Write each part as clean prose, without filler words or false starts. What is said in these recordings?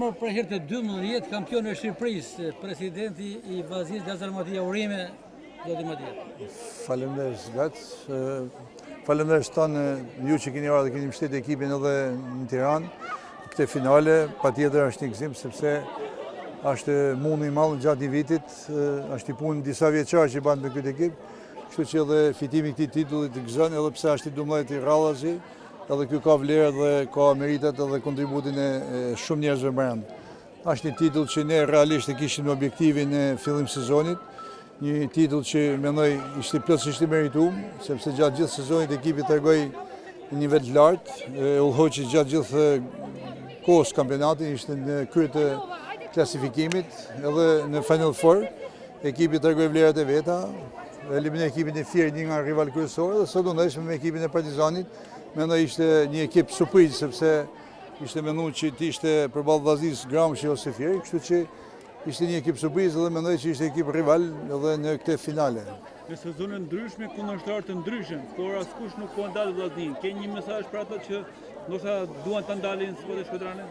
emër për herë të 12 kampion e Shqipërisë, presidenti i Vllaznisë Lazar Matia Urime, zoti Matia. Faleminderit Gac. Faleminderit tanë ju që keni ardhur dhe keni mbështetur ekipin edhe në Tiranë. Këtë finale patjetër është një gëzim sepse është mundi i madh gjatë një vitit, është i punë disa vjeçar që bën me këtë ekip. Kështu që edhe fitimi i këtij titulli të gëzon edhe pse është i 12 i rradhazi, edhe ky ka vlerë dhe ka meritat edhe kontributin e shumë njerëzve brenda. Është një titull që ne realisht e kishim në objektivin e fillim sezonit, një titull që mendoj ishte plotësisht i merituar, sepse gjatë gjithë sezonit ekipi tregoi një nivel të lartë, udhëhoqi gjatë gjithë kohës kampionatit, ishte në krye të klasifikimit, edhe në Final Four, ekipi tregoi vlerat e veta, eliminoi ekipin e Fier, një nga rival kryesorë, dhe sot u ndeshëm me ekipin e Partizanit. Mendoj ishte një ekip surprizë, sepse ishte menduar që të ishte përballë Vllaznisë, Gramshi ose Fieri, kështu që ishte një ekip surprizë dhe mendoj që ishte ekip rival edhe në këtë finale. Në sezone ndryshme, kundërshtar të ndryshëm, por askush nuk po ndalë Vllaznin. Ke një mesazh për ata që ndoshta duan ta ndalin sportin shkodrane?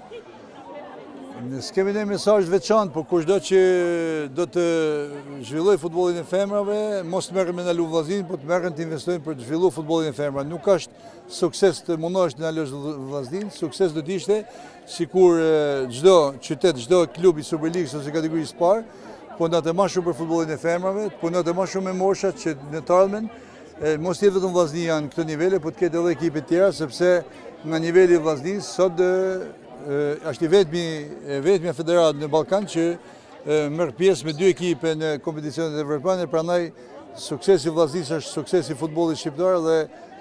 Ne s'kemi një mesazh veçantë, por kushdo që do të zhvilloj futbollin e femrave, mos të merren me ndalu Vllaznin, por të merren të investojnë për të zhvilluar futbollin e femrave. Nuk është sukses të mundohesh të ndalosh Vllaznin, sukses do të ishte sikur çdo qytet, çdo klub i Superligës ose kategorisë parë, po ndatë më shumë për futbollin e femrave, po ndatë më shumë me moshat që në të ardhmen mos jetë vetëm Vllaznia në këtë nivele, po të ketë edhe ekipe të tjera, sepse nga niveli i Vllaznisë sot është i vetmi federatë në Ballkan që merr pjesë me 2 ekipe në kompeticionet evropiane, prandaj suksesi i Vllaznisë është suksesi i futbollit shqiptar dhe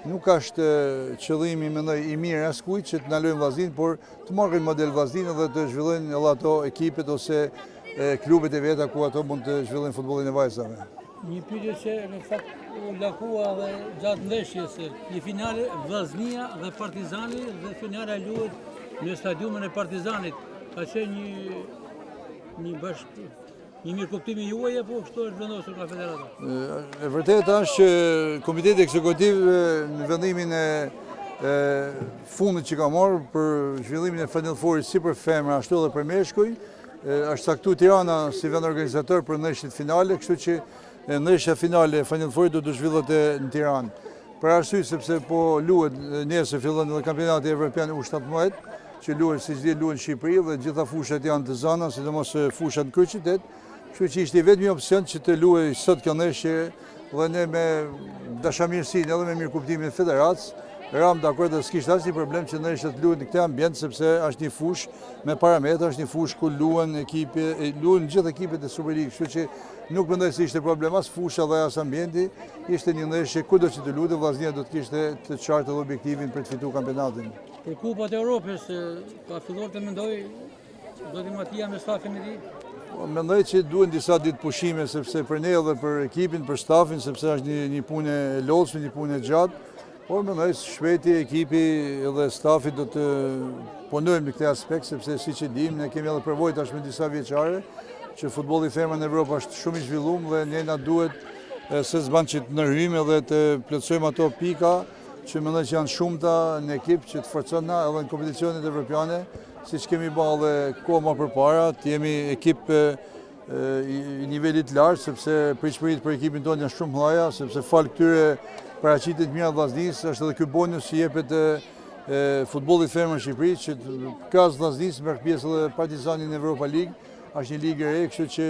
nuk është qëllimi mendoj i mirë askujt që të ndalojnë Vllaznin, por të marrin model Vllaznin dhe të zhvillojnë edhe ato ekipet ose klubet e veta ku ato mund të zhvillojnë futbollin e vajzave. Një pyetje që në fakt u lakua dhe gjatë ndeshjes, një finale Vllaznia dhe Partizani dhe finala luhet në stadiumin e Partizanit. Ka qenë një mirëkuptimi juaj apo kështu është vendosur nga federata? E vërtetë është që Komiteti Ekzekutiv në vendimin e fundit që ka marrë për zhvillimin e Final Fourit si për femra ashtu edhe për meshkuj, është caktuar Tirana si vend organizator për ndeshjet finale, kështu që ndeshja finale e Final Fourit do të zhvillohet në Tiranë. Për arsye sepse po luhet nesër fillon edhe kampionati evropian U17, që luhet si çdo luhet në Shqipëri dhe gjitha fushat janë të zana, sidomos fushat në kryeqytet, kështu që ishte vetëm opsion që të luhej sot kjo ndeshje dhe ne me dashamirësinë edhe me mirëkuptimin e federatës ram dakord dhe s'kishte asnjë problem që ndeshja të luhet në këtë ambient sepse është një fushë me parametra, është një fushë ku luhen gjithë ekipet e Superligës, kështu që nuk mendoj se ishte problem as fusha dhe as ambienti, ishte një ndeshje kudo që të luhej, Vllaznia do të kishte të qartë edhe objektivin për të fituar kampionatin. Për Kupat e Europës, ka filluar të mendoj zoti Matia me stafin e tij? Mendoj që duhen disa ditë pushime sepse për ne dhe për ekipin, për stafin, sepse është një punë e lodhshme, një punë e gjatë, por mendoj se shpejti ekipi edhe stafi do të punojmë në këtë aspekt sepse siç e dim, ne kemi edhe përvojë tash me disa vjeçare që futbolli i femrave në Evropë është shumë i zhvilluar dhe ne na duhet se s'ban që të ndërhyjmë edhe të plotësojmë ato pika që mendoj që janë shumëta në ekip që të forcojnë edhe në kompeticionet evropiane, siç kemi bërë edhe kohë më përpara, të jemi ekip i nivelit lartë, sepse pritshmëritë për ekipin tonë janë shumë mëdha, sepse fal këtyre paraqitjeve të mira të Vllaznisë është edhe ky bonus që jepet futbollit femër në Shqipëri, që krahas Vllaznisë merr pjesë edhe Partizani në Europa League, është një ligë e re, kështu që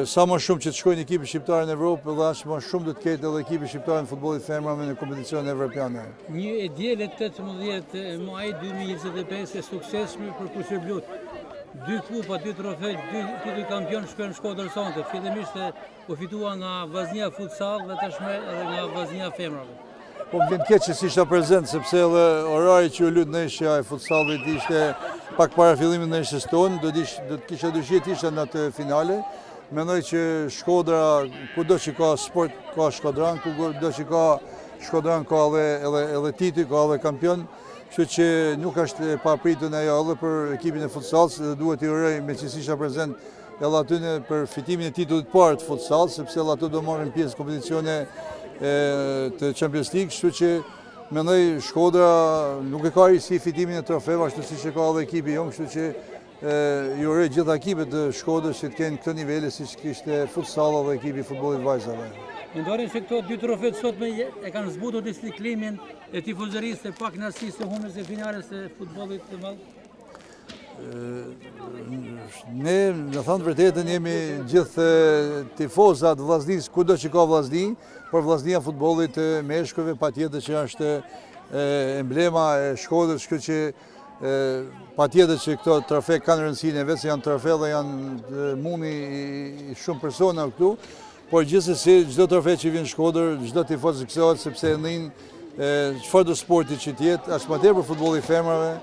sa më shumë që të shkojnë ekipi shqiptar në Evropë dhe aq më shumë do të ketë edhe ekipi shqiptar në futbollit femrave në kompeticionet evropiane. Një e dielët 18 maj 2025 e suksesshme për Kuqërblut. 2 kupa, 2 trofe, 2 titull kampion shkojnë në Shkodër sonte. Fillimisht u fitua nga Vllaznia Futsal dhe tashmë edhe nga Vllaznia Femrave. Po më vjen keq që s'isha prezent sepse edhe orari që u lut ndeshja e futsallit ishte pak para fillimit të ndeshjes tonë, do të kisha dëshirë të isha në atë finale. Mendoj që Shkodra, kudo që ka sport, ka Shkodran, kudo që ka Shkodran ka edhe titull, ka edhe kampion, kështu që nuk është e papritur ajo edhe për ekipin e futsallit, dhe duhet i uroj me që isha prezent edhe aty për fitimin e titullit parë të futsallit, sepse edhe ato do marrin pjesë në kompeticione të Champions League, kështu që mendoj Shkodra nuk e ka si fitimin e trofeve, ashtu siç e ka edhe ekipi jonë, kështu që ju uroj gjitha ekipet të Shkodrës që të kenë këtë nivele si që kishte futsalla dhe ekipi futbollit vajzave. Mendonin se këto dy trofet sot e kanë zbutur disi klimin e tifozërisë e pak kënaqësisë të humbjes së finales së futbollit të madh? Ne, në thënë vërtetën, jemi gjithë tifozat vllaznisë, kudo që ka vllazni, por vllaznia futbollit të meshkujve patjetër që është emblema e Shkodrës, kështu që patjetër që këto trofe kanë rëndësinë e vetë, se janë trofe dhe janë mundi i shumë persona këtu, por gjithsesi çdo trofe që vjen në Shkodër, çdo tifoz gëzohet sepse ndin çfarë do sporti që të jetë, as më tepër për futbolli i femrave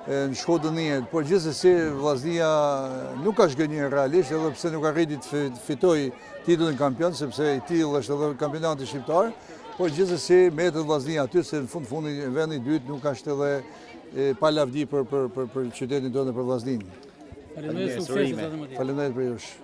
në Shkodër njihet, por gjithsesi vllaznia nuk ka zgënjur realisht, edhe pse nuk arriti të fitoj titullin kampion, sepse i tillë është edhe kampionati shqiptar, por gjithsesi mbetet vllaznia aty, se në fundi vendi i dytë nuk është edhe pa lavdi për qytetin tonë, për vllazninë. Faleminderit, suksese. Faleminderit për jush.